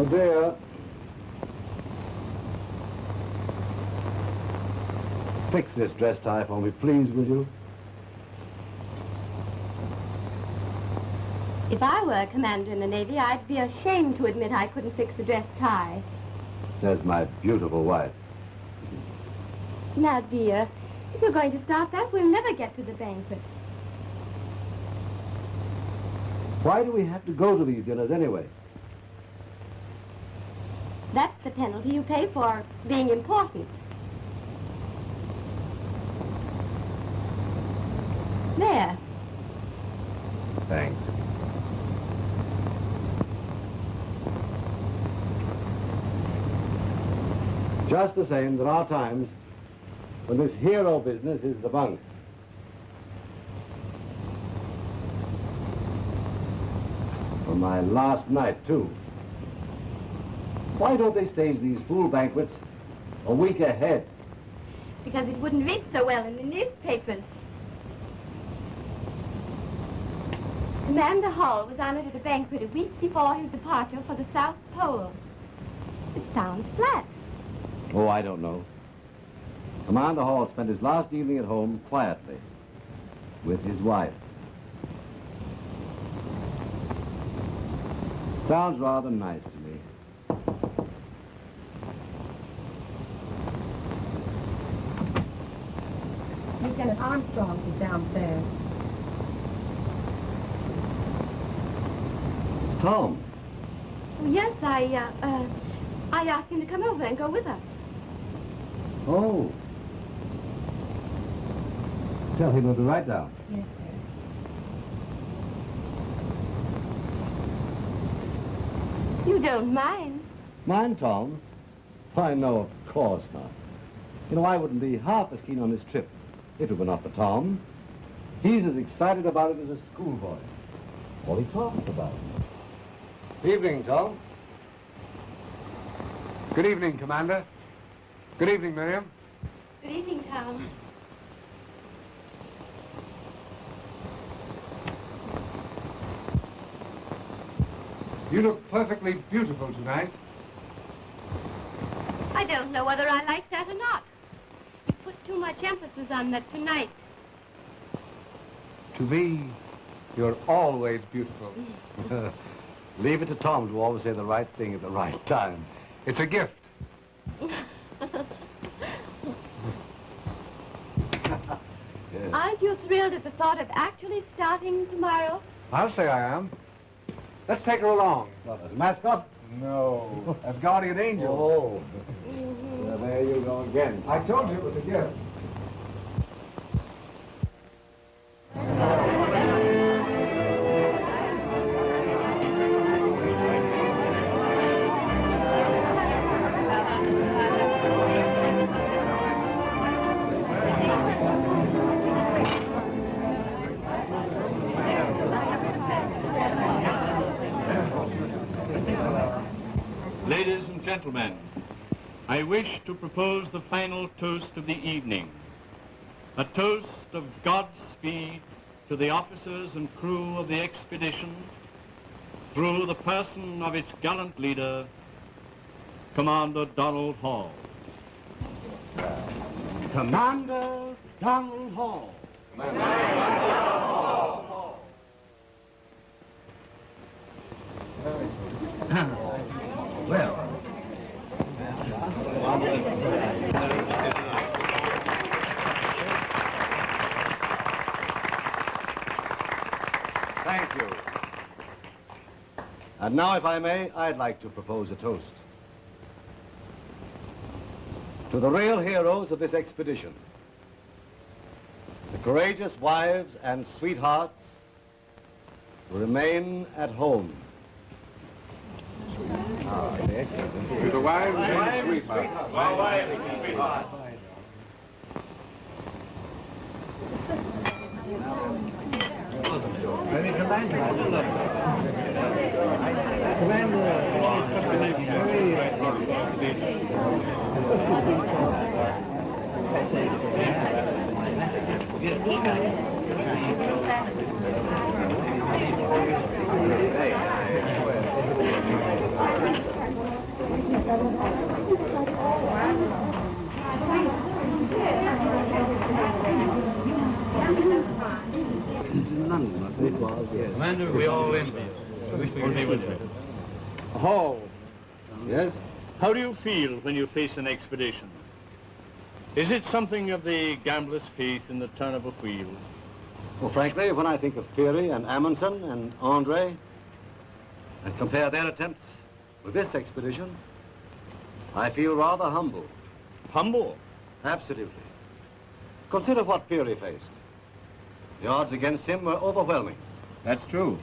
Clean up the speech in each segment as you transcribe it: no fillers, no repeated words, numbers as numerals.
Oh, dear. Fix this dress tie for me, please, will you? If I were a commander in the Navy, I'd be ashamed to admit I couldn't fix a dress tie. Says my beautiful wife. Now, dear, if you're going to start that, we'll never get to the banquet. Why do we have to go to these dinners anyway? That's the penalty you pay for being important. There. Thanks. Just the same, there are times when this hero business is the bunk. For my last night, too. Why don't they stage these fool banquets a week ahead? Because it wouldn't read so well in the newspapers. Commander Hall was honored at a banquet a week before his departure for the South Pole. It sounds flat. Oh, I don't know. Commander Hall spent his last evening at home quietly with his wife. Sounds rather nice to me. Lieutenant Armstrong is downstairs. Tom. Oh, yes, I asked him to come over and go with us. Oh. Tell him to write down. Yes, sir. You don't mind? Mind, Tom? I know, of course not. You know, I wouldn't be half as keen on this trip if it were not for Tom. He's as excited about it as a schoolboy. All he talks about. Evening, Tom. Good evening, Commander. Good evening, Miriam. Good evening, Tom. You look perfectly beautiful tonight. I don't know whether I like that or not. You put too much emphasis on that tonight. To me, you're always beautiful. Leave it to Tom to always say the right thing at the right time. It's a gift. Yes. Aren't you thrilled at the thought of actually starting tomorrow? I'll say I am. Let's take her along. What, as a mascot? No, as guardian angel. Oh. Well, there you go again. I told you it was a gift. Ladies and gentlemen, I wish to propose the final toast of the evening. A toast of Godspeed to the officers and crew of the expedition through the person of its gallant leader, Commander Donald Hall. Commander Donald Hall. Commander Donald Hall. Well. Thank you. And now, if I may, I'd like to propose a toast. To the real heroes of this expedition. The courageous wives and sweethearts who remain at home. To the wives and sweethearts. My wives and sweethearts. London, I think it was, yes. Commander, we all envy you. We'll be with you. Oh. Yes? How do you feel when you face an expedition? Is it something of the gambler's faith in the turn of a wheel? Well, frankly, when I think of Peary and Amundsen and Andre, and compare their attempts with this expedition, I feel rather humble. Humble? Absolutely. Consider what Peary faced. The odds against him were overwhelming. That's true.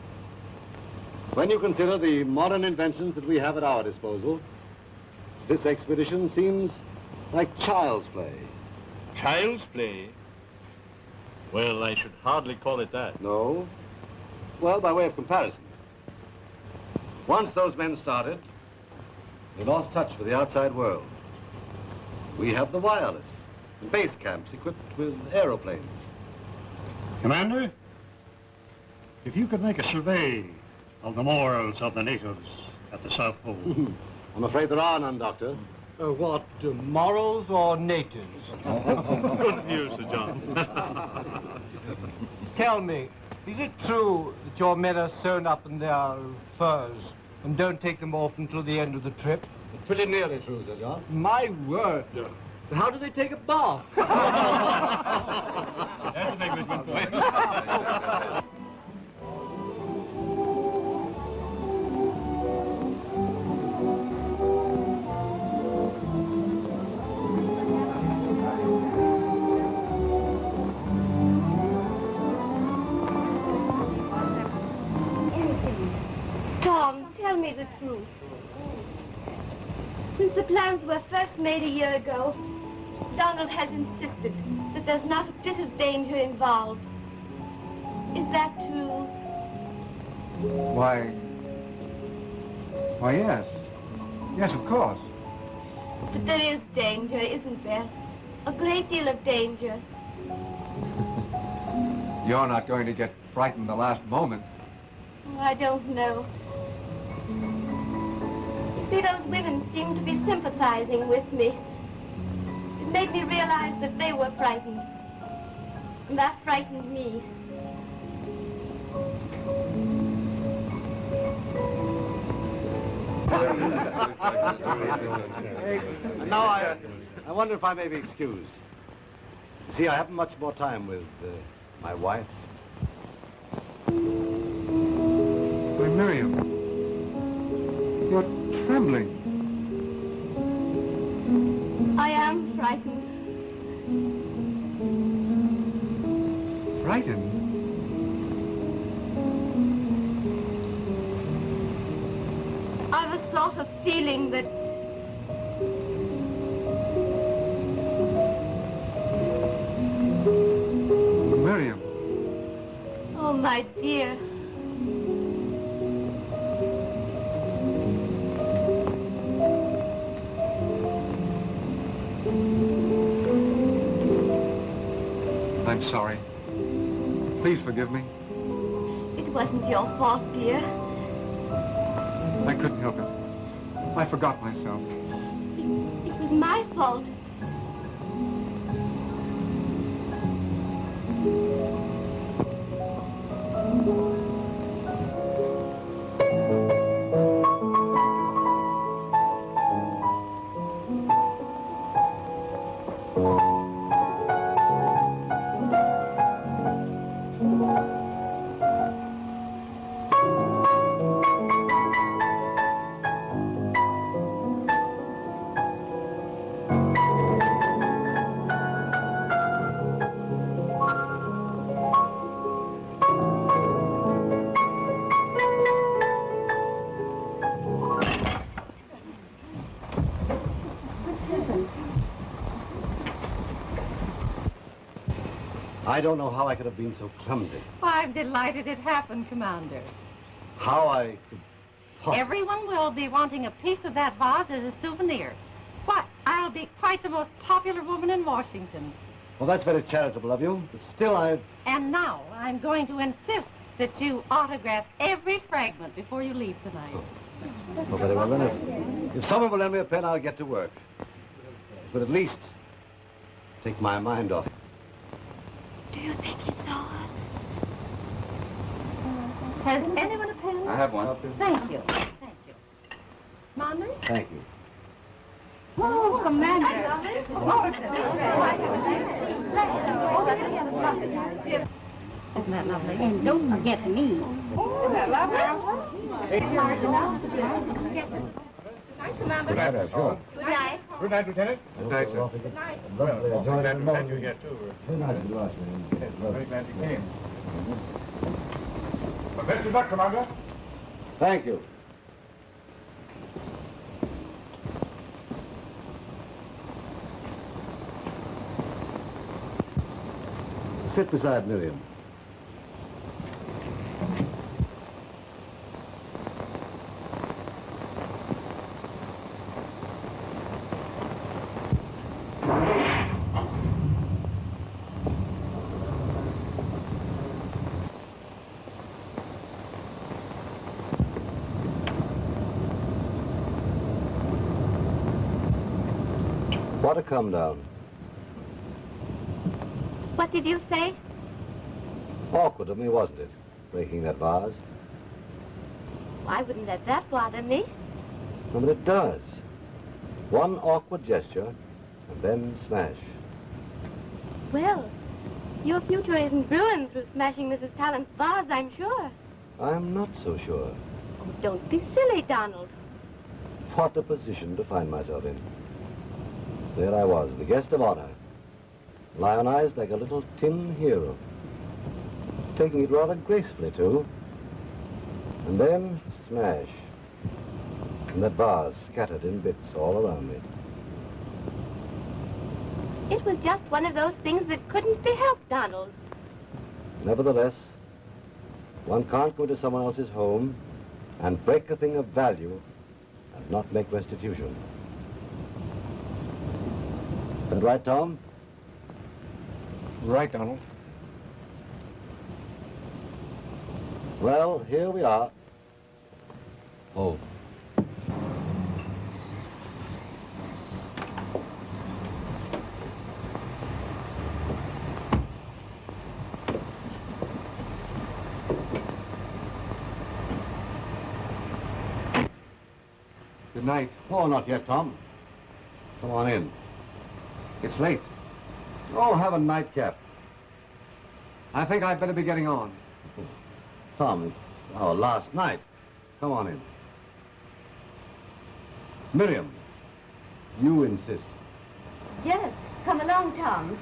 When you consider the modern inventions that we have at our disposal, this expedition seems like child's play. Child's play? Well, I should hardly call it that. No? Well, by way of comparison. Once those men started, they lost touch with the outside world. We have the wireless, and base camps equipped with aeroplanes. Commander, if you could make a survey of the morals of the natives at the South Pole. I'm afraid there are none, Doctor. What, morals or natives? Good news, Sir John. Tell me, is it true that your men are sewn up in their furs and don't take them off until the end of the trip? Pretty nearly true, Sir John. My word. How do they take a bath? That's a very good point. Tom, tell me the truth. Since the plans were first made a year ago, Donald has insisted that there's not a bit of danger involved. Is that true? Why, yes. Yes, of course. But there is danger, isn't there? A great deal of danger. You're not going to get frightened the last moment. Oh, I don't know. You see, those women seem to be sympathizing with me. It made me realize that they were frightened. And that frightened me. And now I wonder if I may be excused. You see, I haven't much more time with my wife. Why, Miriam, you're trembling. I am frightened. Frightened? I've a sort of feeling that Miriam. oh, my dear. I'm sorry. Please forgive me. It wasn't your fault, dear. I couldn't help it. I forgot myself. It was my fault. I don't know how I could have been so clumsy. Well, I'm delighted it happened, Commander. How I could possibly... Everyone will be wanting a piece of that vase as a souvenir. Why, I'll be quite the most popular woman in Washington. Well, that's very charitable of you, but still And now I'm going to insist that you autograph every fragment before you leave tonight. Oh, very well then. If someone will lend me a pen, I'll get to work. But at least take my mind off it. Do you think he saw us? Has anyone a pen? I have one. Thank you. Thank you. Commander? Thank you. Oh, Commander. Isn't that lovely? And don't forget me. Isn't that lovely? Good night, sure. Good night. Good night, Lieutenant. Good night, sir. Well, glad to have you here, too. Good night, man. Very glad you came. Well, best of luck, Commander. Thank you. Sit beside Miriam. What a come down. What did you say? Awkward of me, wasn't it? Breaking that vase. Why wouldn't let that bother me? No, but it does. One awkward gesture, and then smash. Well, your future isn't ruined through smashing Mrs. Talent's vase, I'm sure. I'm not so sure. Oh, don't be silly, Donald. What a position to find myself in. There I was, the guest of honor, lionized like a little tin hero. Taking it rather gracefully, too. And then, smash. And that vase scattered in bits all around me. It was just one of those things that couldn't be helped, Donald. Nevertheless, one can't go to someone else's home and break a thing of value and not make restitution. Is that right, Tom? Right, Donald. Well, here we are. Oh. Good night. Oh, not yet, Tom. Come on in. It's late. Oh, have a nightcap. I think I'd better be getting on. Tom, it's our last night. Come on in. Miriam, you insist. Yes, come along, Tom.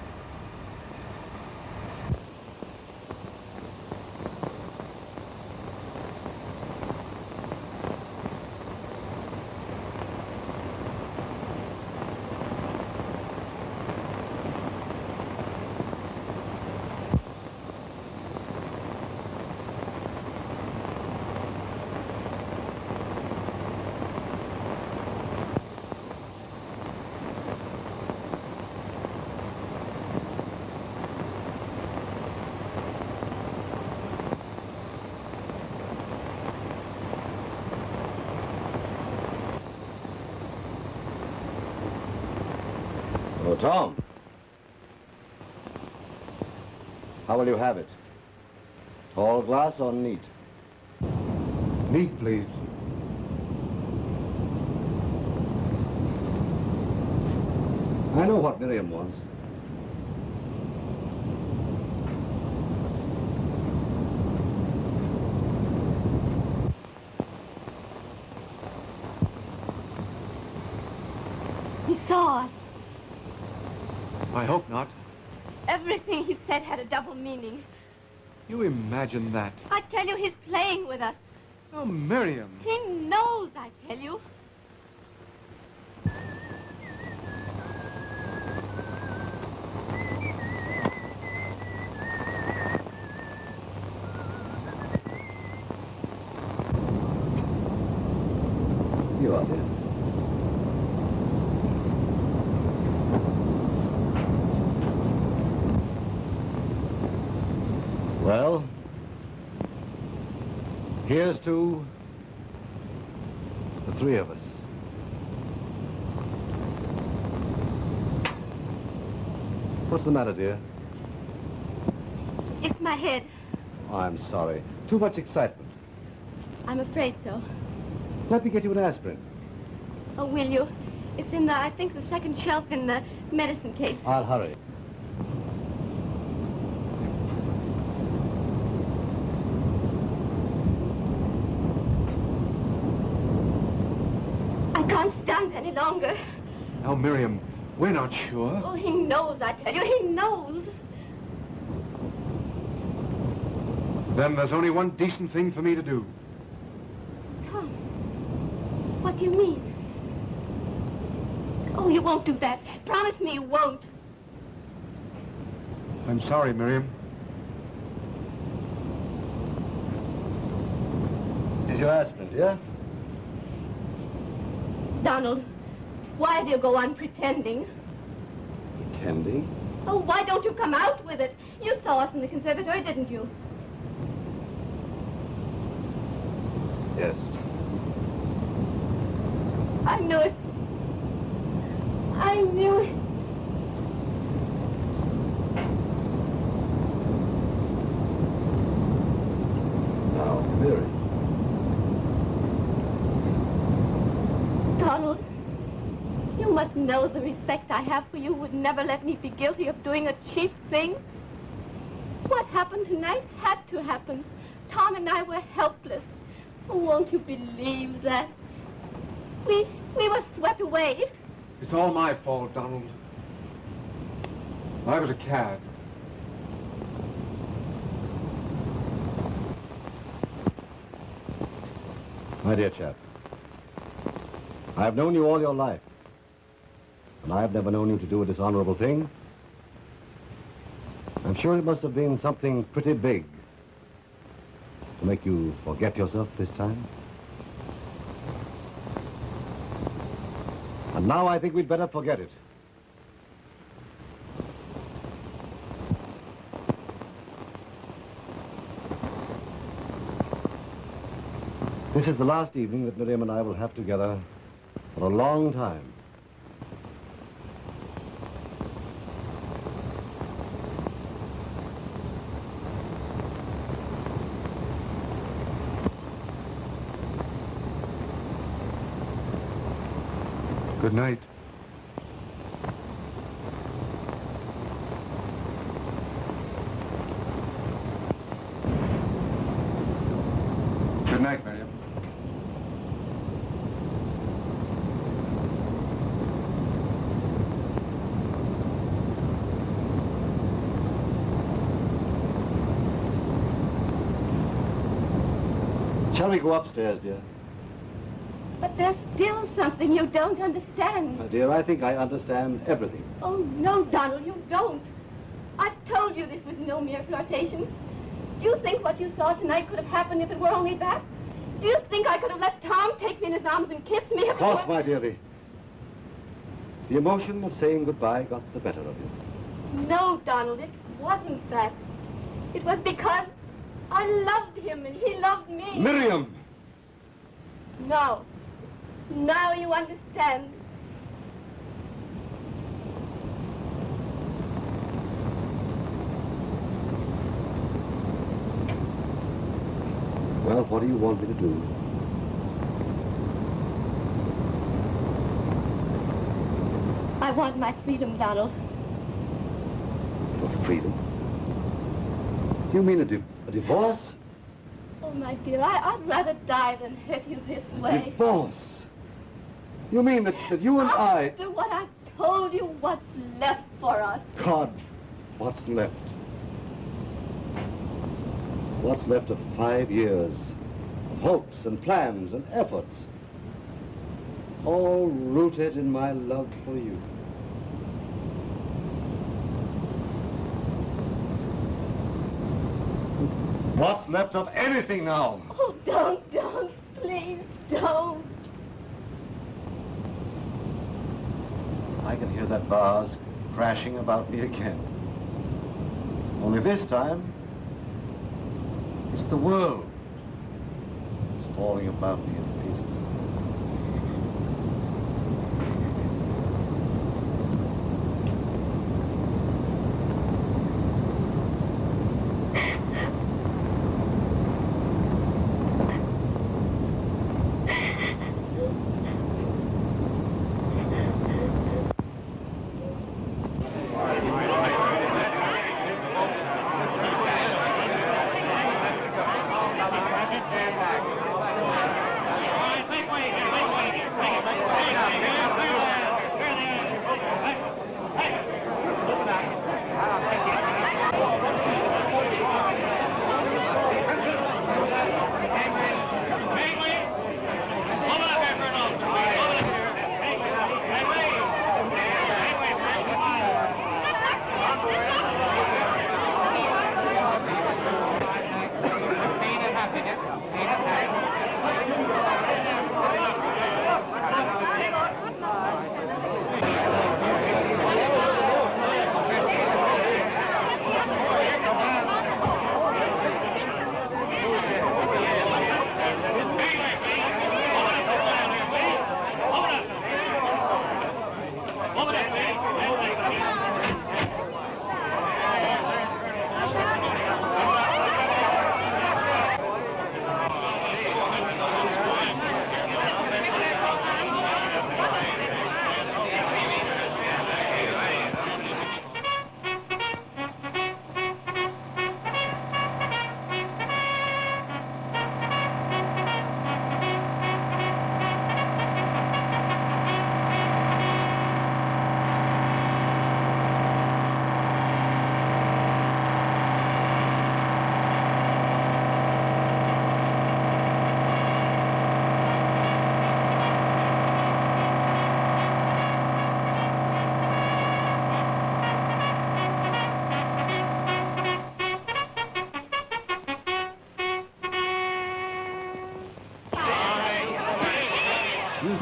Oh, Tom. How will you have it? Tall glass or neat? Neat, please. I know what Miriam wants. He saw us. I hope not. Everything he said had a double meaning. You imagine that. I tell you, he's playing with us. Oh, Miriam. He knows, I tell you. You are there. Well, here's to the three of us. What's the matter, dear? It's my head. Oh, I'm sorry. Too much excitement. I'm afraid so. Let me get you an aspirin. Oh, will you? It's in I think, the second shelf in the medicine case. I'll hurry. I can't stand any longer. Now, Miriam, we're not sure. Oh, he knows, I tell you. He knows. Then there's only one decent thing for me to do. Tom, what do you mean? Oh, you won't do that. Promise me you won't. I'm sorry, Miriam. Here's your aspirin, dear. Donald, why do you go on pretending? Pretending? Oh, why don't you come out with it? You saw us in the conservatory, didn't you? Yes. I knew it. I knew it. Now, Mary. Donald, you must know the respect I have for you would never let me be guilty of doing a cheap thing. What happened tonight had to happen. Tom and I were helpless. Oh, won't you believe that? We were swept away. It's all my fault, Donald. I was a cad. My dear chap, I've known you all your life, and I've never known you to do a dishonorable thing. I'm sure it must have been something pretty big to make you forget yourself this time. And now I think we'd better forget it. This is the last evening that Miriam and I will have together for a long time. Good night. Good night, Miriam. Shall we go upstairs, dear? But there's still something you don't understand. My dear, I think I understand everything. Oh, no, Donald, you don't. I've told you this was no mere flirtation. Do you think what you saw tonight could have happened if it were only that? Do you think I could have let Tom take me in his arms and kiss me if Of course, my dear, the emotion of saying goodbye got the better of you. No, Donald, it wasn't that. It was because I loved him and he loved me. Miriam! No. Now you understand. Well, what do you want me to do? I want my freedom, Donald. Your freedom? You mean a divorce? Oh, my dear, I'd rather die than hurt you this way. Divorce? You mean that you and I... After what I've told you, what's left for us? God, what's left? What's left of 5 years of hopes and plans and efforts, all rooted in my love for you. What's left of anything now? Oh, don't, please, don't. I can hear that vase crashing about me again. Only this time, it's the world. It's falling about me in pieces.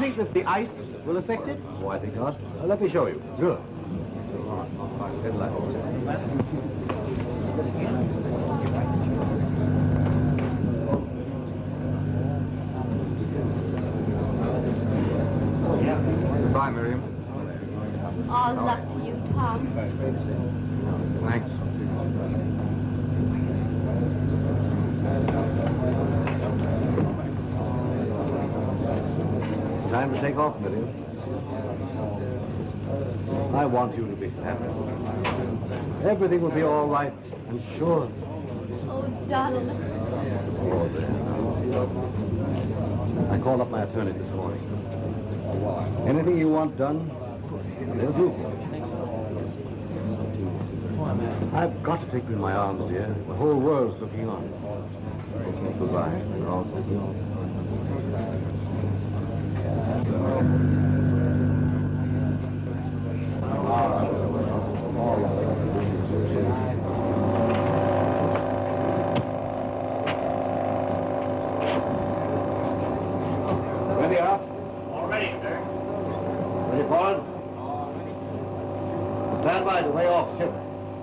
think that the ice will affect it? Oh, I think not. Let me show you. Good. Goodbye, Miriam. All luck to you, Tom. Thanks. Time to take off, Miriam. I want you to be happy. Everything will be all right, I'm sure. Oh, Donald. Oh, there. I called up my attorney this morning. Anything you want done, they'll do for you. I've got to take you in my arms, dear. The whole world's looking on. Goodbye. Ready up? All ready, sir. Ready forward? Stand by to way off, ship.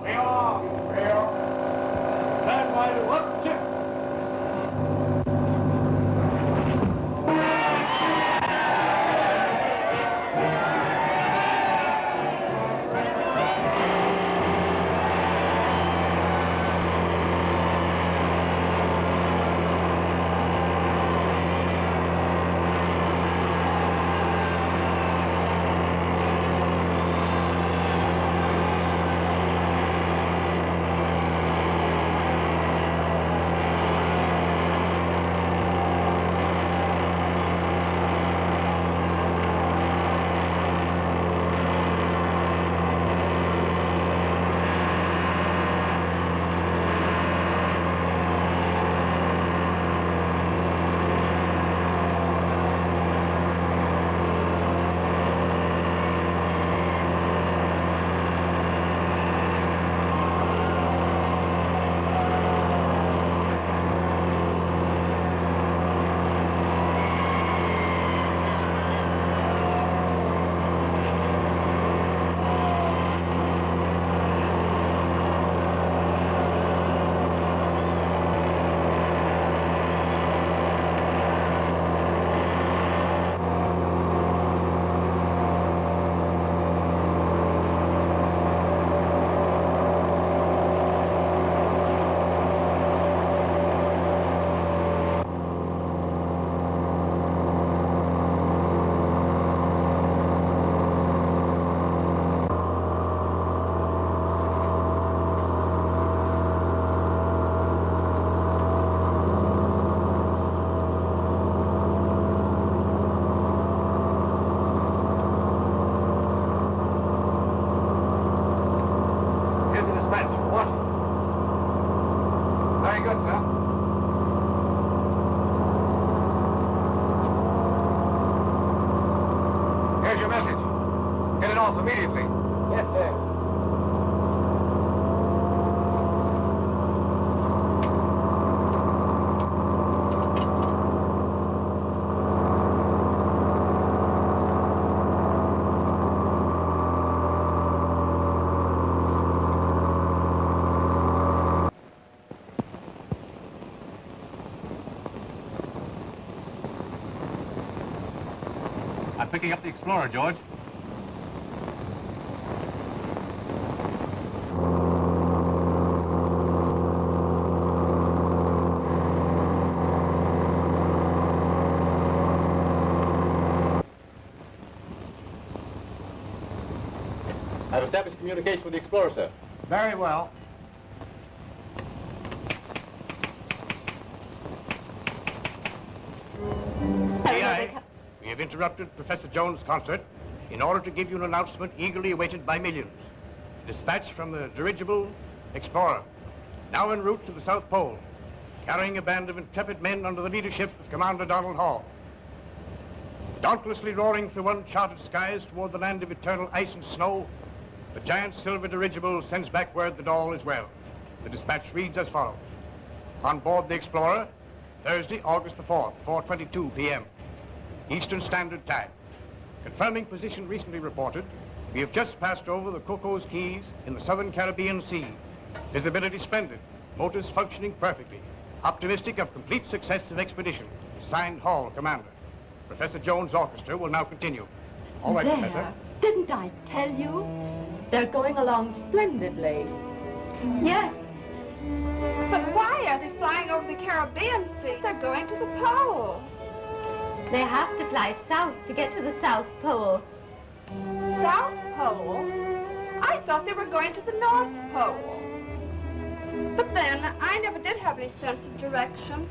Way off. Way off. Stand by to up, ship. Immediately. Yes, sir. I'm picking up the Explorer, George. I've established communication with the Explorer, sir. Very well. We have interrupted Professor Jones' concert in order to give you an announcement eagerly awaited by millions. A dispatch from the dirigible Explorer, now en route to the South Pole, carrying a band of intrepid men under the leadership of Commander Donald Hall. Dauntlessly roaring through uncharted skies toward the land of eternal ice and snow, the giant silver dirigible sends back word that all is well. The dispatch reads as follows. On board the Explorer, Thursday, August the 4th, 4:22 p.m. Eastern Standard Time. Confirming position recently reported, we have just passed over the Cocos Keys in the southern Caribbean Sea. Visibility splendid, motors functioning perfectly. Optimistic of complete success of expedition. Signed, Hall, Commander. Professor Jones' orchestra will now continue. All right, Professor. Didn't I tell you? They're going along splendidly. Yes. But why are they flying over the Caribbean Sea? They're going to the pole. They have to fly south to get to the South Pole. South Pole? I thought they were going to the North Pole. But then, I never did have any sense of direction.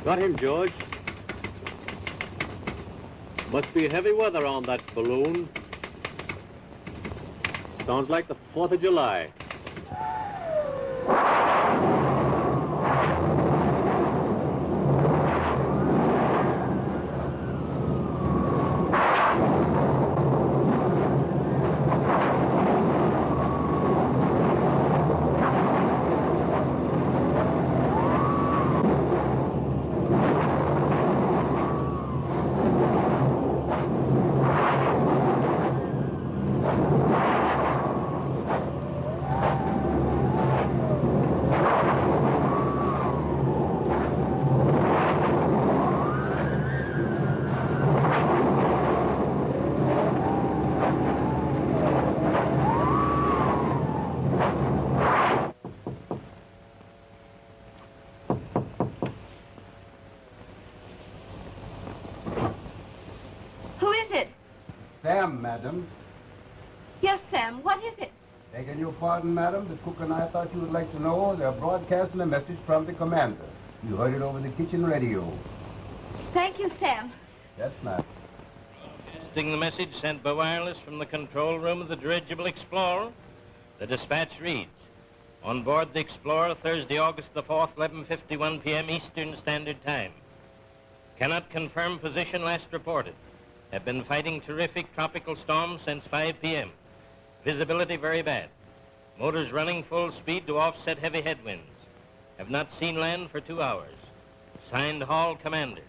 Got him, George. Must be heavy weather on that balloon. Sounds like the 4th of July. Sam, madam. Yes, Sam, what is it? Begging your pardon, madam, the cook and I thought you would like to know they're broadcasting a message from the commander. You heard it over the kitchen radio. Thank you, Sam. Yes, madam. Broadcasting the message sent by wireless from the control room of the dirigible Explorer. The dispatch reads, on board the Explorer, Thursday, August the 4th, 11:51 p.m. Eastern Standard Time. Cannot confirm position last reported. Have been fighting terrific tropical storms since 5 p.m. Visibility very bad. Motors running full speed to offset heavy headwinds. Have not seen land for 2 hours. Signed, Hall, Commander.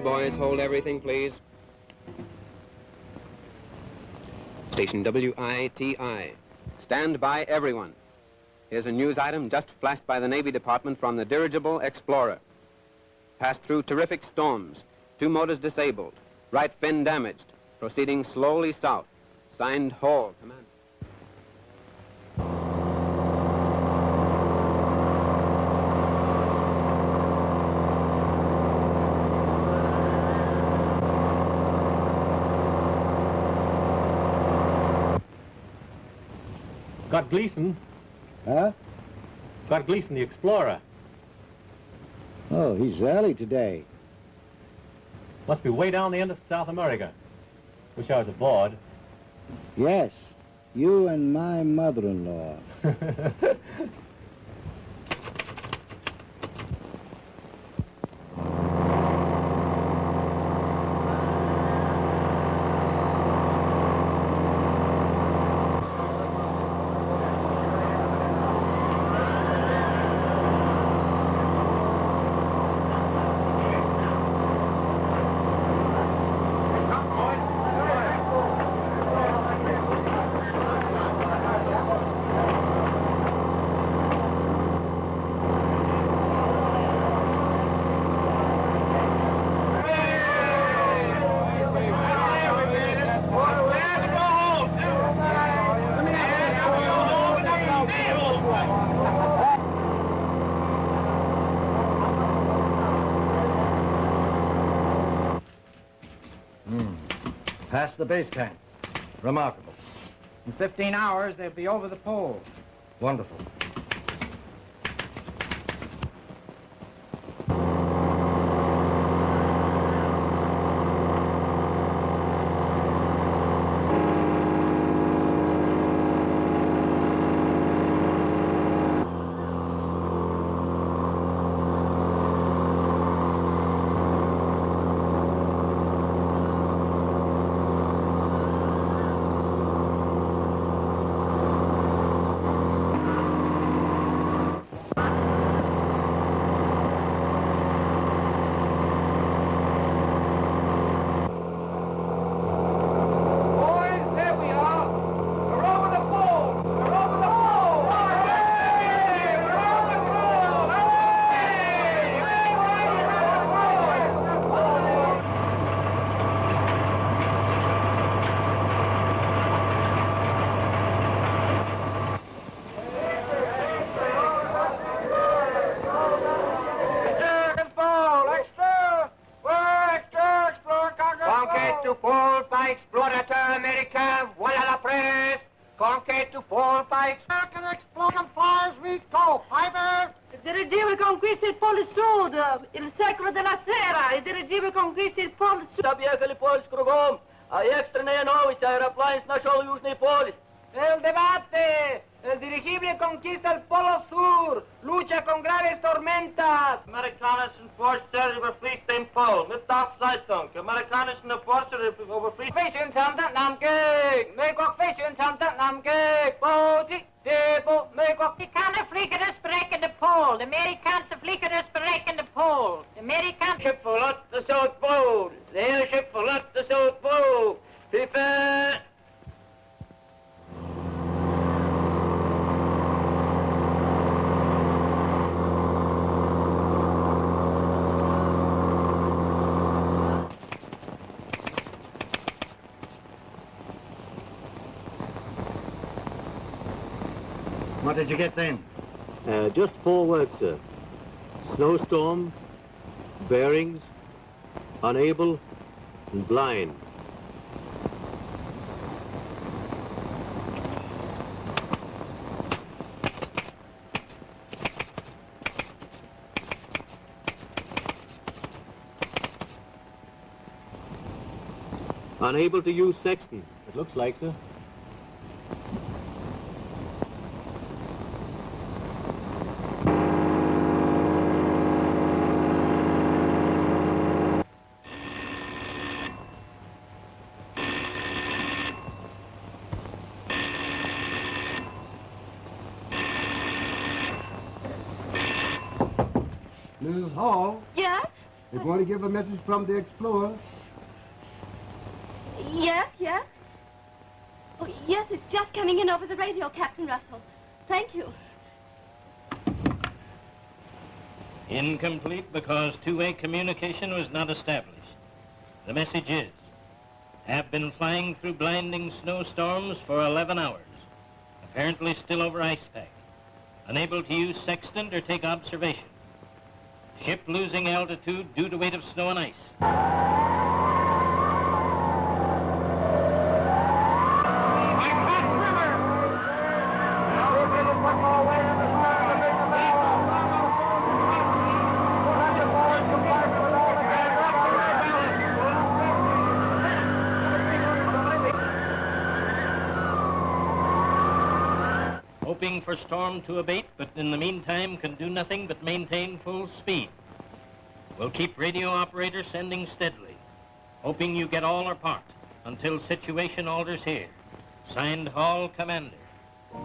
Boys, hold everything, please. Station WITI. Stand by, everyone. Here's a news item just flashed by the Navy Department from the dirigible Explorer. Passed through terrific storms. 2 motors disabled. Right fin damaged. Proceeding slowly south. Signed Hall, Commander. Got Gleason. Huh? Got Gleason, the Explorer. Oh, he's early today. Must be way down the end of South America. Wish I was aboard. Yes, you and my mother-in-law. Past the base camp. Remarkable. In 15 hours, they'll be over the pole. Wonderful. El debate. El dirigible conquista el Polo Sur. Lucha con graves tormentas. Amerikanischen Forster überfliegt den Pol. Mit Zeitung. Amerikanischen Forster überfliegt... Fission samtat namnkig. Mögok fission samtat namnkig. Boti, debo, mögok. Die Kanne fliegen es bereikende Pol. De Amerikaanse vliegen es bereikende Pol. De Amerikaanse... Schip verlaat de Zuidpool. De hele schip verlaat de Zuidpool. Piepen. What did you get then? Just 4 words, sir. Snowstorm, bearings, unable, and blind. Unable to use sextant, it looks like, sir. Mrs. Hall? Yes? They're going to give a message from the Explorer. Yes, yes. Oh, yes, it's just coming in over the radio, Captain Russell. Thank you. Incomplete because two-way communication was not established. The message is, have been flying through blinding snowstorms for 11 hours, apparently still over ice pack, unable to use sextant or take observation. Ship losing altitude due to weight of snow and ice. Hoping for storm to abate, but in the meantime can do nothing but maintain full speed. We'll keep radio operator sending steadily, hoping you get all or part until situation alters here. Signed, Hall, Commander.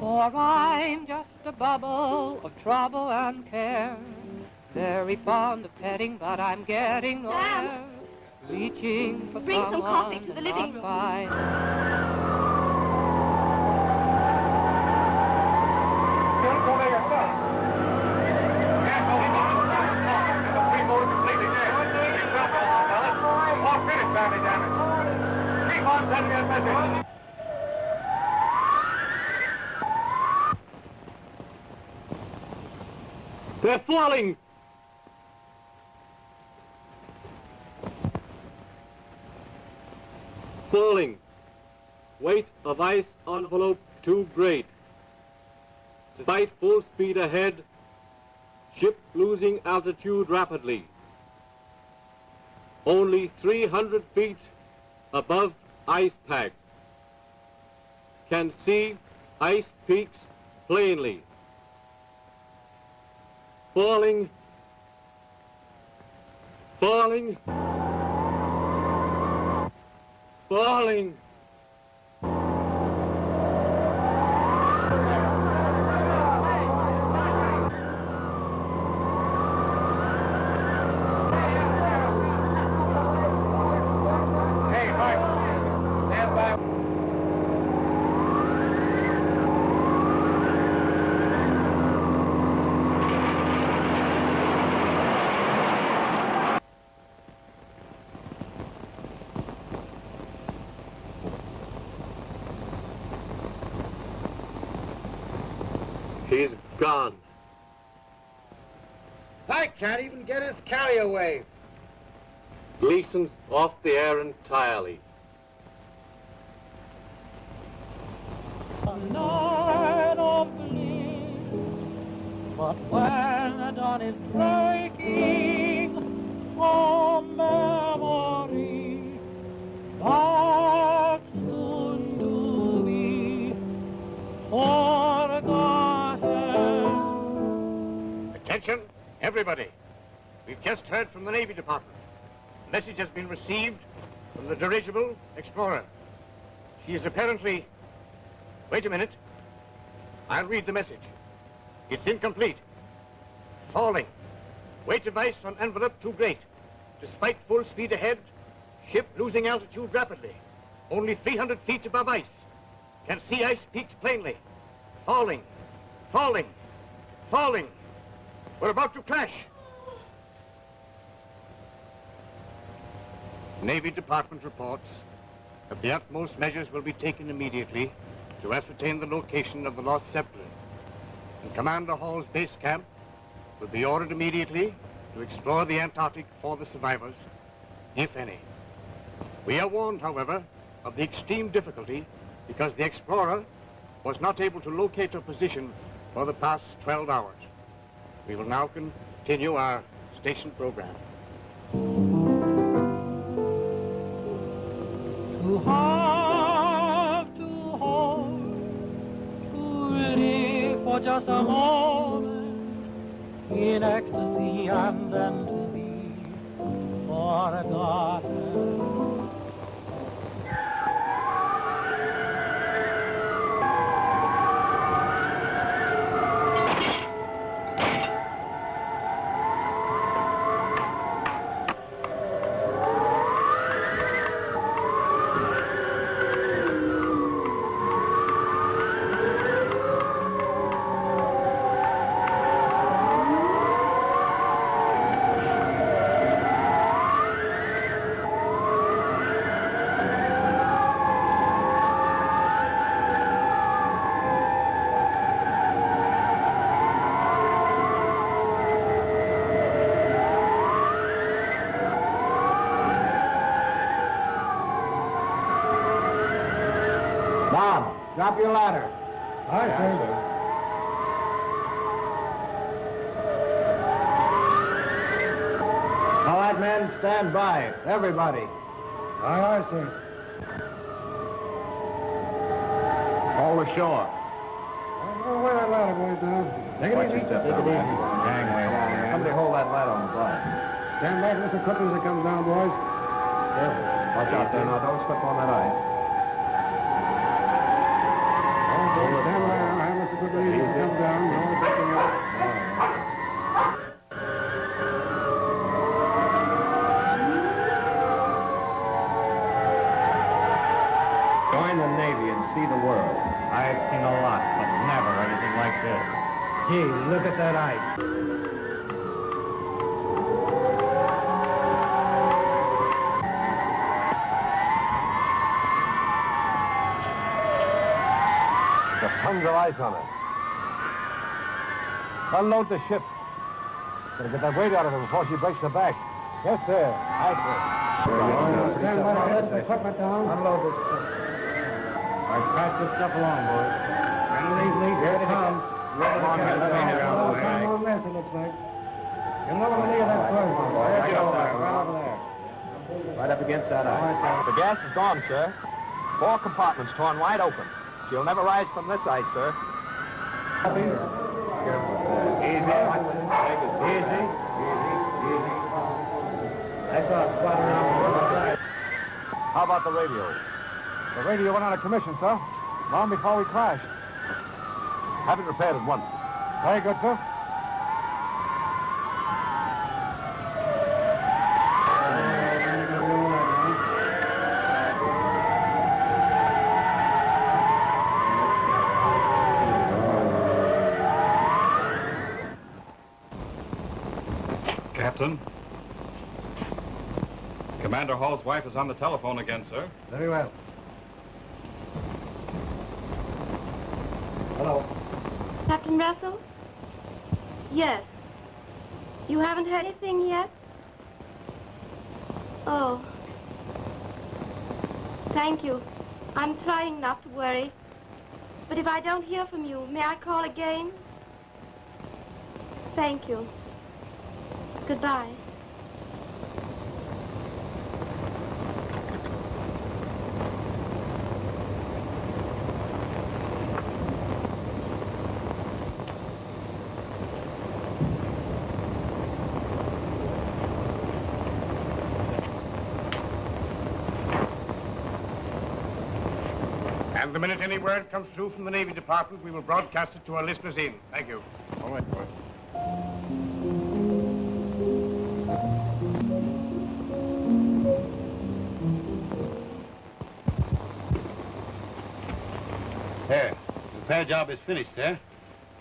For I'm just a bubble of trouble and care, very fond of petting, but I'm getting nowhere. Reaching for Bring some coffee to the living room. They're falling! Falling. Weight of ice envelope too great. Despite full speed ahead, ship losing altitude rapidly. Only 300 feet above ice pack. Can see ice peaks plainly. Falling. Falling. Falling. He's gone. I can't even get his carry-away. Gleason's off the air entirely. A night of bliss, but when the dawn is breaking, a memory that's soon to be forgotten. Attention, everybody. We've just heard from the Navy Department. The message has been received from the dirigible Explorer. She is apparently... Wait a minute. I'll read the message. It's incomplete. Falling. Weight of ice on envelope too great. Despite full speed ahead, ship losing altitude rapidly. Only 300 feet above ice. Can see ice peaks plainly. Falling. Falling. Falling. We're about to crash. Navy Department reports that the utmost measures will be taken immediately to ascertain the location of the Lost Zeppelin. And Commander Hall's base camp will be ordered immediately to explore the Antarctic for the survivors, if any. We are warned, however, of the extreme difficulty because the Explorer was not able to locate her position for the past 12 hours. We will now continue our station program. To have to hold, to live for just a moment in ecstasy and then to be forgotten. Bob, drop your ladder. All right, sir. All right, men, stand by. Everybody. All right, sir. All ashore. I don't know where that ladder goes down. Take it easy. Take it easy. Gangway. Somebody hold that ladder on the bar. Stand back, Mr. Clippers, it comes down, boys. Careful. Watch out there now. Don't slip on that ice. Stand by now. Have Mr. Clippers easy. It comes down. No taking up. Join the Navy and see the world. I've seen a lot, but never anything like this. Gee, look at that ice. There's tons of ice on it. Unload the ship. Gotta get that weight out of her before she breaks the back. Yes, sir. Aye, sir. Stand by, let the equipment down. Unload this ship. All right, pass this stuff along, boys. Easy, here it comes. Come on, man. Let me hear Time out. on this, it looks like. You'll never believe that first one. Right over there. Right over there. Right up against that ice. The gas is gone, sir. 4 compartments torn wide open. She'll never rise from this ice, sir. Easy. Easy. I saw a spot around. How about the radio? The radio went out of commission, sir. Long before we crashed. Have it repaired at once. Very good, sir. Captain? Commander Hall's wife is on the telephone again, sir. Very well. Hello. Captain Russell? Yes. You haven't heard anything yet? Oh. Thank you. I'm trying not to worry. But if I don't hear from you, may I call again? Thank you. Goodbye. And the minute any word comes through from the Navy Department, we will broadcast it to our listeners in. Thank you. All right, boy. There. The repair job is finished, sir.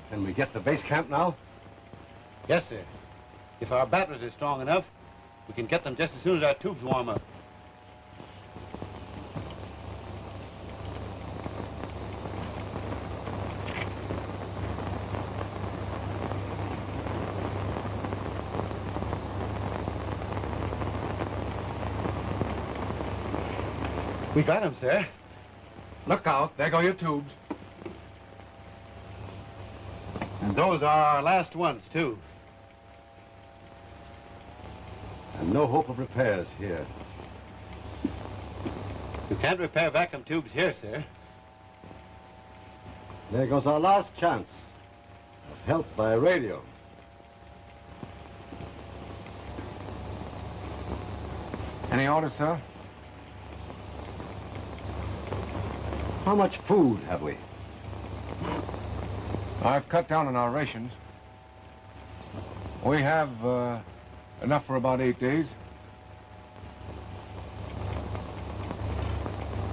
Can we get to base camp now? Yes, sir. If our batteries are strong enough, we can get them just as soon as our tubes warm up. We got him, sir. Look out. There go your tubes. And those are our last ones, too. And no hope of repairs here. You can't repair vacuum tubes here, sir. There goes our last chance of help by radio. Any orders, sir? How much food have we? I've cut down on our rations. We have enough for about 8 days.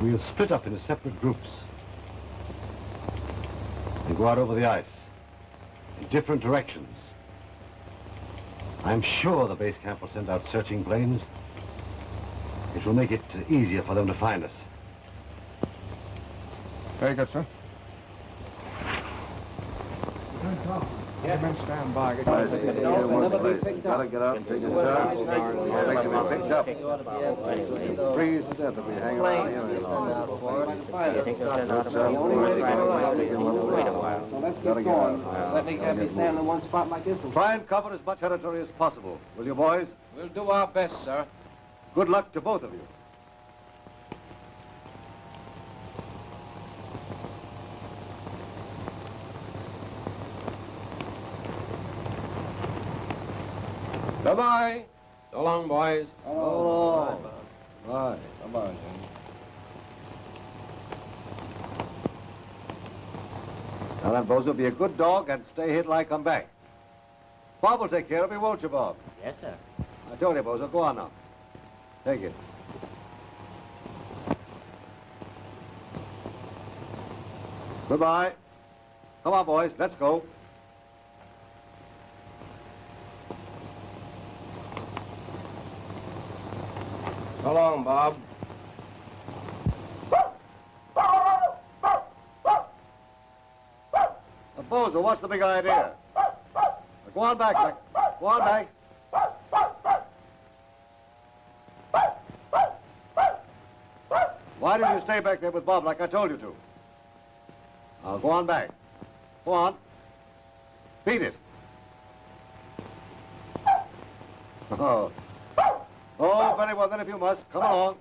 We'll split up into separate groups and go out over the ice in different directions. I'm sure the base camp will send out searching planes. It will make it easier for them to find us. Very good, sir. Yes. Men stand by. Gotta get out and take a shot. Make him be picked up. Freeze to death if we hang around here any longer. Let's get going. Let me have you stand in one spot like this. Try and cover as much territory as possible. Will you, boys? We'll do our best, sir. Good luck to both of you. Goodbye. So long, boys. So long. Bye. Bye-bye, Jim. Now then, Bozo, be a good dog and stay here till I come back. Bob will take care of me, won't you, Bob? Yes, sir. I told you, Bozo. Go on now. Take it. Goodbye. Come on, boys. Let's go. So long, Bob. Bozo, what's the big idea? Go on back, Nick. Go on back. Why didn't you stay back there with Bob like I told you to? Now, go on back. Go on. Beat it. Oh. Oh, very well, then, if you must. Come along.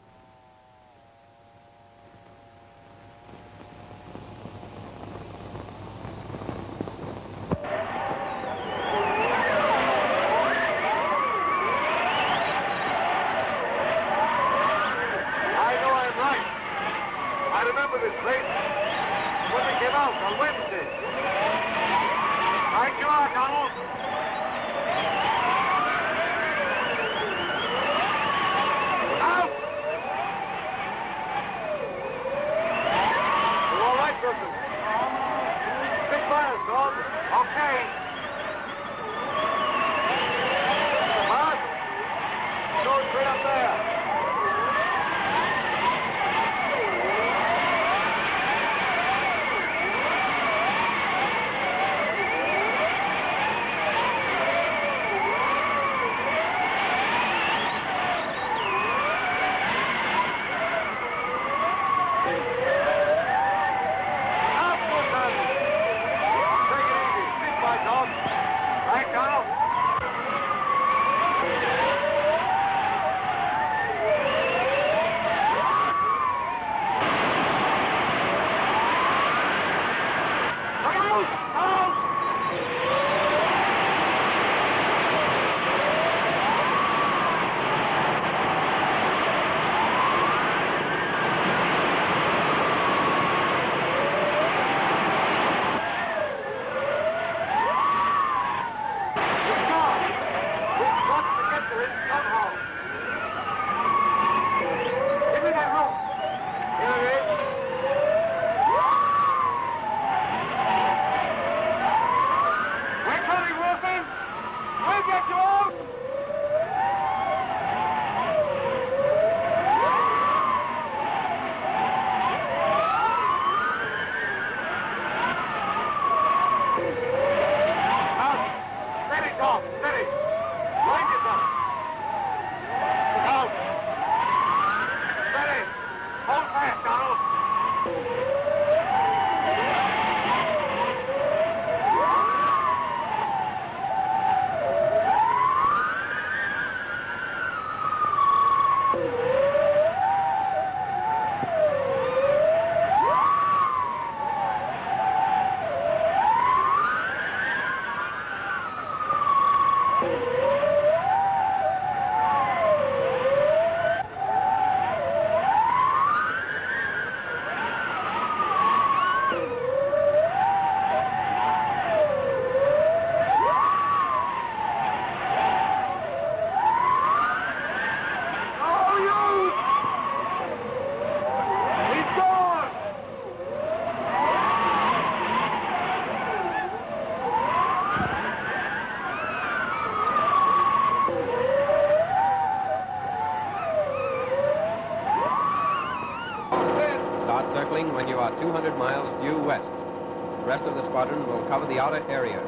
When you are 200 miles due west. The rest of the squadron will cover the outer area.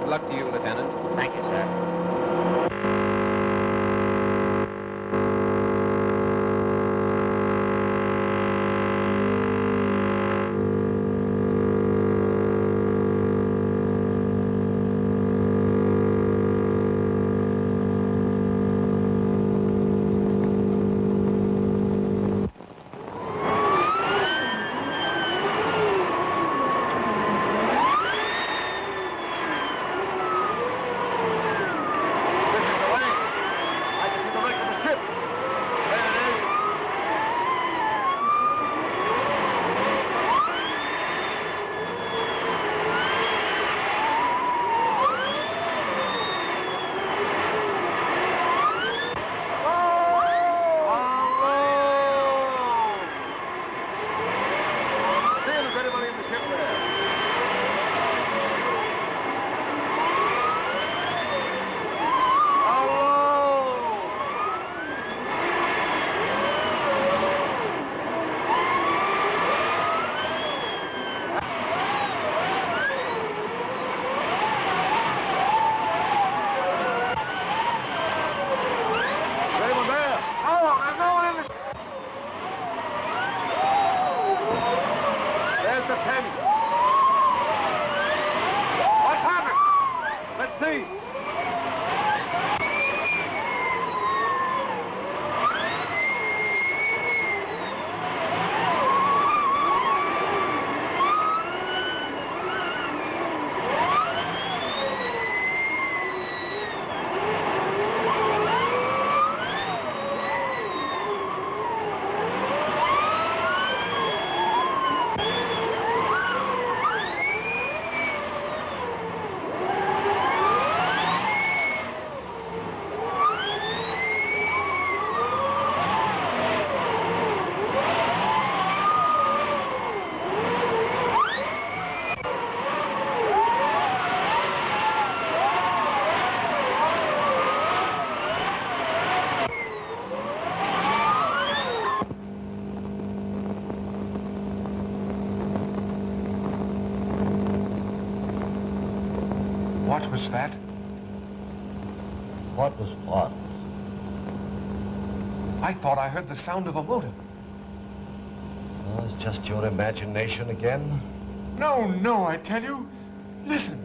Good luck to you, Lieutenant. Thank you, sir. What was that? What was what? I thought I heard the sound of a motor. Oh, it's just your imagination again? No, I tell you. Listen.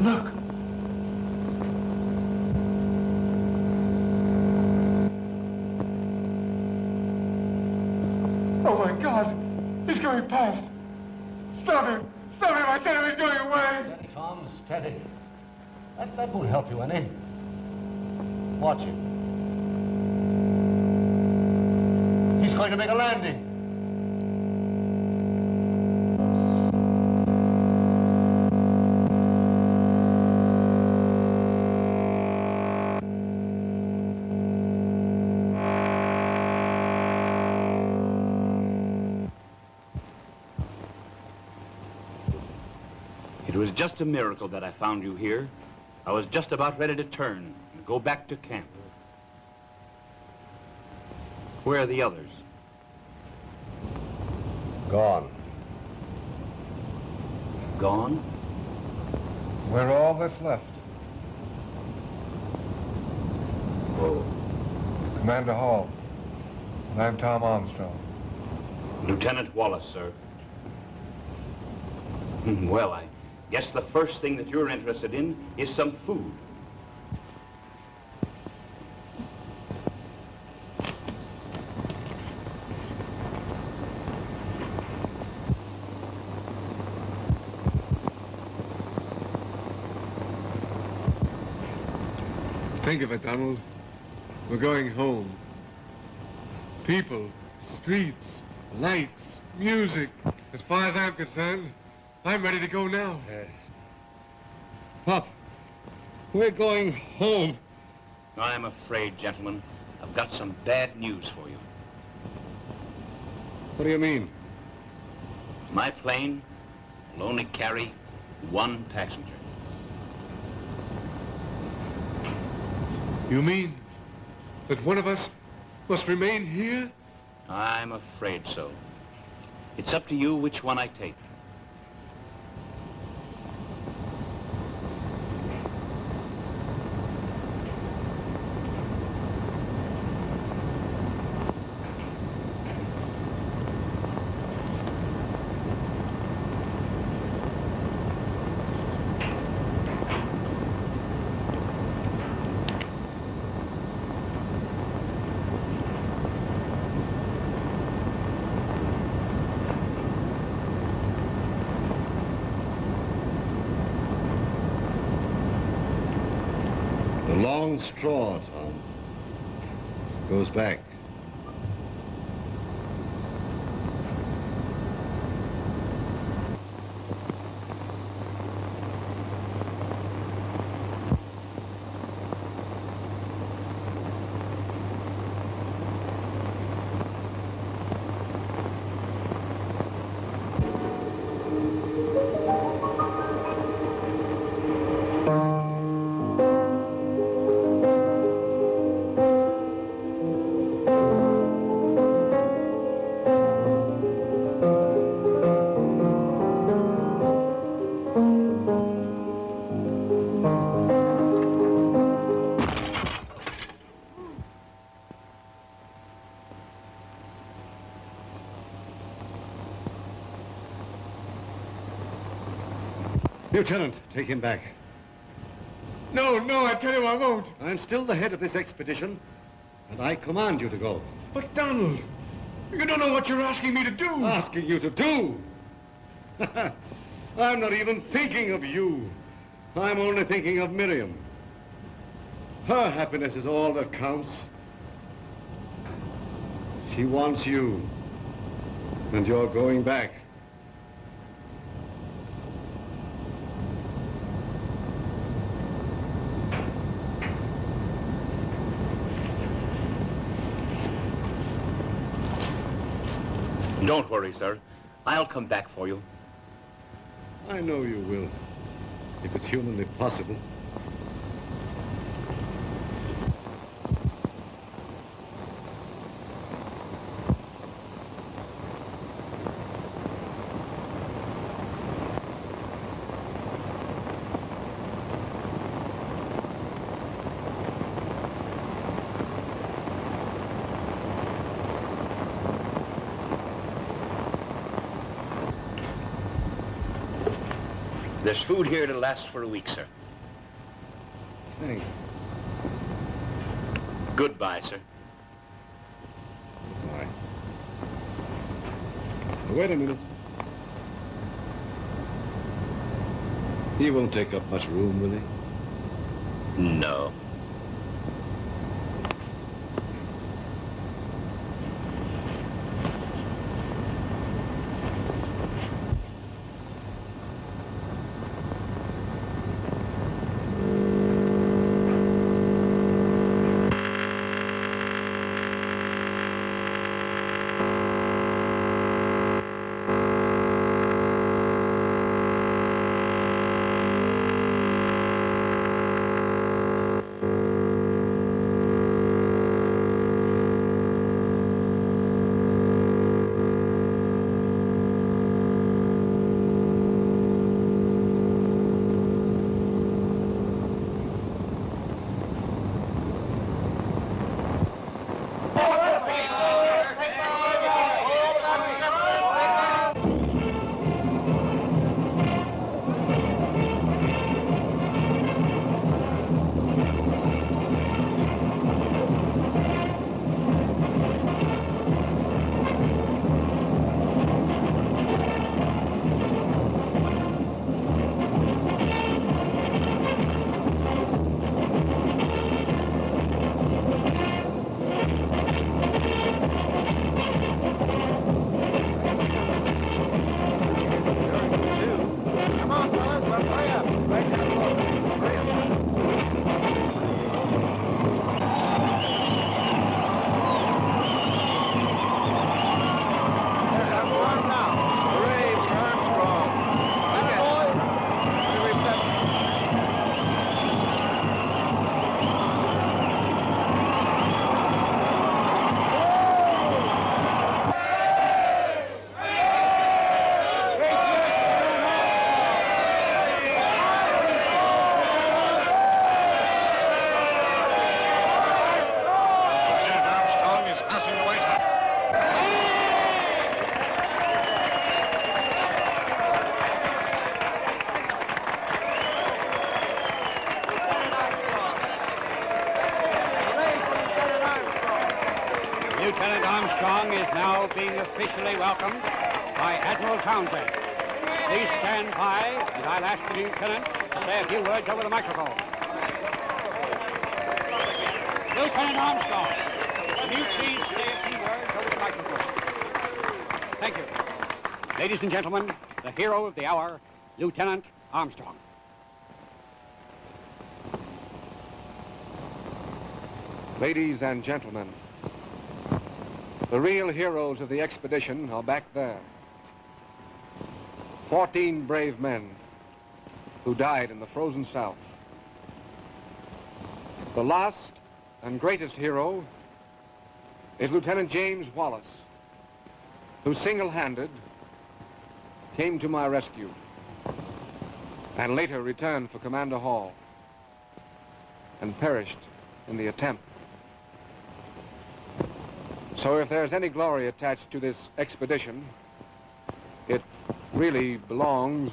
Look. Oh, my God. He's going past. Stop him. Stop him. I tell you, he's going away. Steady, Tom. Steady. That won't help you any. Watch him. He's going to make a landing. It was just a miracle that I found you here. I was just about ready to turn and go back to camp. Where are the others? Gone. Gone? We're all that's left. Commander Hall. And I'm Tom Armstrong. Lieutenant Wallace, sir. Well, I guess the first thing that you're interested in is some food. Think of it, Donald. We're going home. People, streets, lights, music. As far as I'm concerned, I'm ready to go now. Pop, we're going home. I'm afraid, gentlemen, I've got some bad news for you. What do you mean? My plane will only carry one passenger. You mean That one of us must remain here? I'm afraid so. It's up to you which one I take. The long straw, Tom, goes back. Lieutenant, take him back. No, I tell you I won't. I'm still the head of this expedition, and I command you to go. But, Donald, you don't know what you're asking me to do. Asking you to do? I'm not even thinking of you. I'm only thinking of Miriam. Her happiness is all that counts. She wants you, and you're going back. Don't worry, sir. I'll come back for you. I know you will, if it's humanly possible. There's food here to last for a week, sir. Thanks. Goodbye, sir. Goodbye. Wait a minute. He won't take up much room, will he? No. Lieutenant Armstrong is now being officially welcomed by Admiral Townsend. Please stand by, and I'll ask the lieutenant to say a few words over the microphone. Lieutenant Armstrong, will you please say a few words over the microphone? Thank you. Ladies and gentlemen, the hero of the hour, Lieutenant Armstrong. Ladies and gentlemen, the real heroes of the expedition are back there. 14 brave men who died in the frozen South. The last and greatest hero is Lieutenant James Wallace, who single-handed came to my rescue and later returned for Commander Hall and perished in the attempt. So if there's any glory attached to this expedition, it really belongs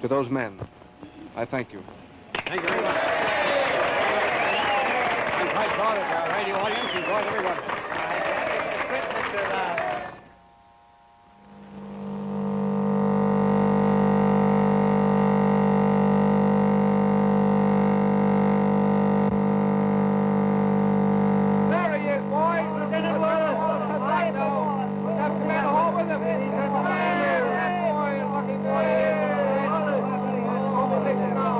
to those men. I thank you. Thank you very much. I'm quite proud of our radio audience. Enjoyed every one. There he is, boys. Lieutenant Wallace is back now. Let's have Commander Hall with him. Come on here. That boy, lucky boy. Oh, he makes it now.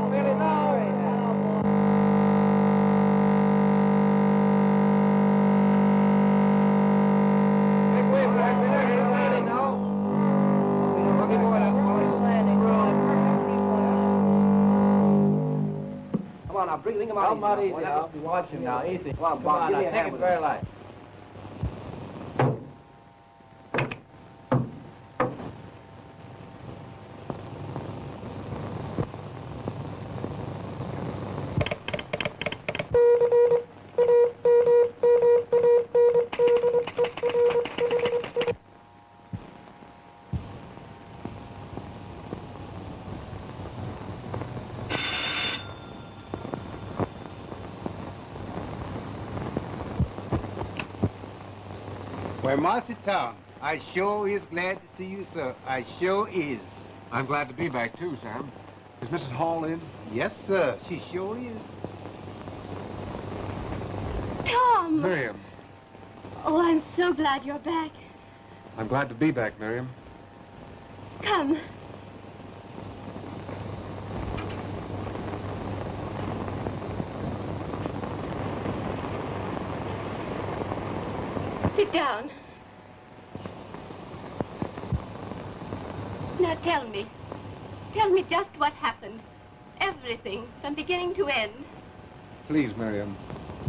Really now. Make way for that. He's landing now. Lucky boy, that boy. Come on now, bring him out. Come on, easy Boy, now. be watching now, easy. Come on, Come Bob, on, give me now, a take hand it with very him. light. Well, Master Tom, I sure is glad to see you, sir. I sure is. I'm glad to be back, too, Sam. Is Mrs. Hall in? Yes, sir. She sure is. Tom! Miriam. Oh, I'm so glad you're back. I'm glad to be back, Miriam. Come. Sit down. Now tell me. Tell me just what happened. Everything, from beginning to end. Please, Miriam.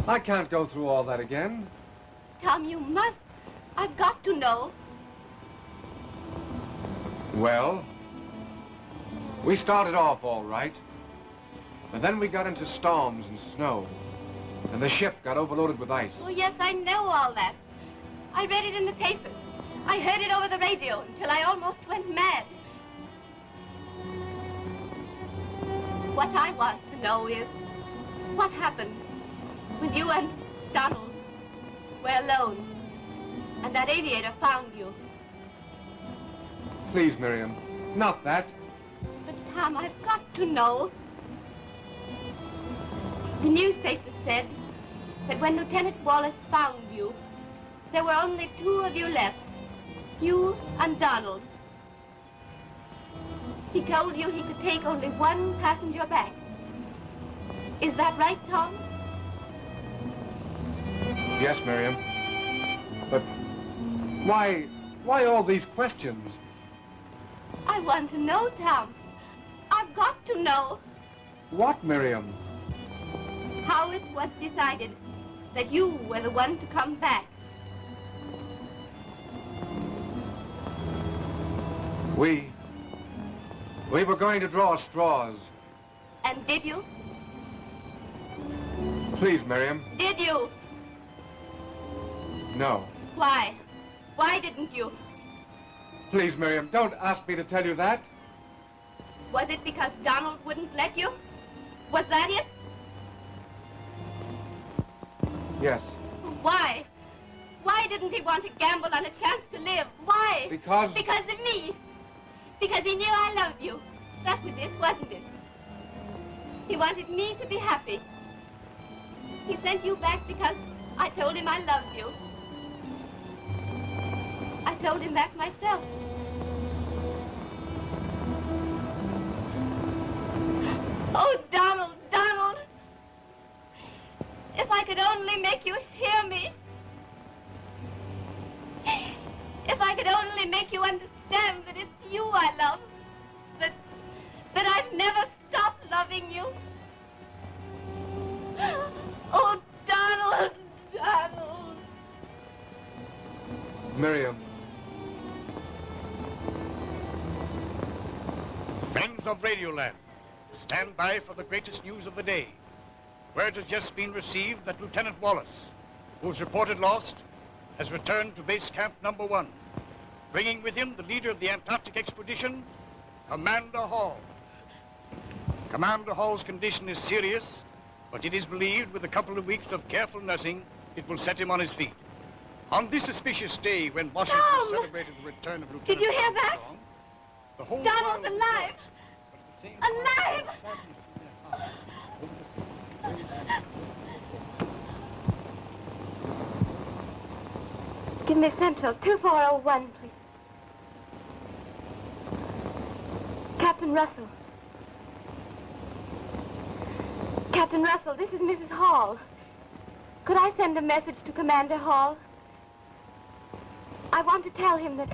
I can't go through all that again. Tom, you must. I've got to know. Well, we started off all right. And then we got into storms and snow. And the ship got overloaded with ice. Oh, yes, I know all that. I read it in the papers. I heard it over the radio until I almost went mad. What I want to know is what happened when you and Donald were alone and that aviator found you. Please, Miriam, not that. But, Tom, I've got to know. The newspaper said that when Lieutenant Wallace found you, there were only two of you left, you and Donald. He told you he could take only one passenger back. Is that right, Tom? Yes, Miriam. But why all these questions? I want to know, Tom. I've got to know. What, Miriam? How it was decided that you were the one to come back. We were going to draw straws. And did you? Please, Miriam. Did you? No. Why? Why didn't you? Please, Miriam, don't ask me to tell you that. Was it because Donald wouldn't let you? Was that it? Yes. Why? Why didn't he want to gamble on a chance to live? Why? Because... Because of me. Because he knew I loved you. That was it, wasn't it? He wanted me to be happy. He sent you back because I told him I loved you. I told him that myself. Oh, Donald, Donald. If I could only make you hear me. If I could only make you understand that it's you I love. That I've never stopped loving you. Oh, Donald, Donald. Miriam. Friends of Radioland, stand by for the greatest news of the day. Word has just been received that Lieutenant Wallace, who's reported lost, has returned to base camp number 1, bringing with him the leader of the Antarctic expedition, Commander Hall. Commander Hall's condition is serious, but it is believed with a couple of weeks of careful nursing, it will set him on his feet. On this auspicious day when Washington celebrated the return of Lieutenant Did you hear that? Armstrong, the whole Donald's world alive! Alive! Give me Central 2401, please. Captain Russell. Captain Russell, this is Mrs. Hall. Could I send a message to Commander Hall? I want to tell him that